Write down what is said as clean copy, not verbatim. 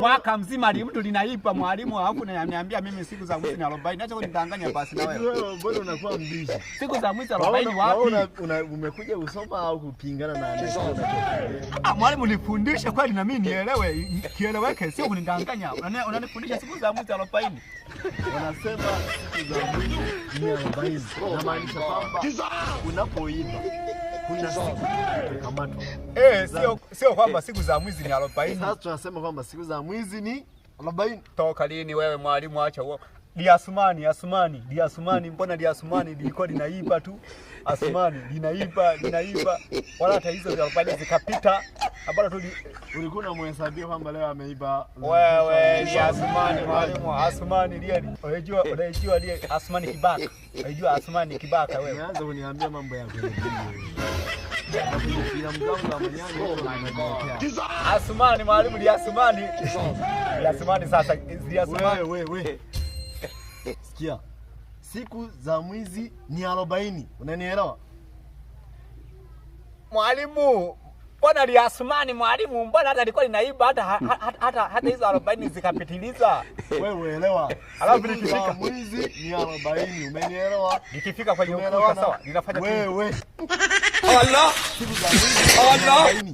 Mwaka mzima mtu linaipa mwalimu alafu ananiambia mimi siku za mwisho ni 40. Acha kunidanganya basi na wewe. Mbona unakuwa mbishi? Siku za mwisho 40 wapi? Umekuja kusoma au kupingana na anacho? Mwalimu nifundishe kweli na mimi nielewe, kieleweke, sio kunidanganya. Unanifundisha siku za mwisho 40. Wanasema siku za mwisho ni 40. Inamaanisha kwamba unapoiba kuna siku utakamatwa. Sio kwamba siku za mwizi ni 40. Sasa tunasema kwamba siku za mwizi ni 40. Toka lini wewe mwalimu, acha huo. Asumani, mbona Asumani liko linaiba tu? Asumani linaiba. Wala hata hizo za 40 zikapita. Habari tu ulikuwa unamhesabia kwamba leo ameiba. Wewe Asumani mwalimu, Asumani lieli. Unajua lieli Asumani kibaka. Unajua Asumani kibaka wewe. Unaanza kuniambia mambo yako. Asumani mwalimu, Asumani sasa Asumani. Wewe. Sikia. Siku za mwizi ni 40. Unanielewa? Mwalimu, mbona Asumani mwalimu, mbona hata alikuwa linaiba hata hizo 40 zikapitiliza. Wewe elewa. Alafu nikifika mwizi ni 40. Umenielewa? Nikifika kwenye ukuta sawa, ninafanya wewe. Allah! Siku za mwizi. Allah!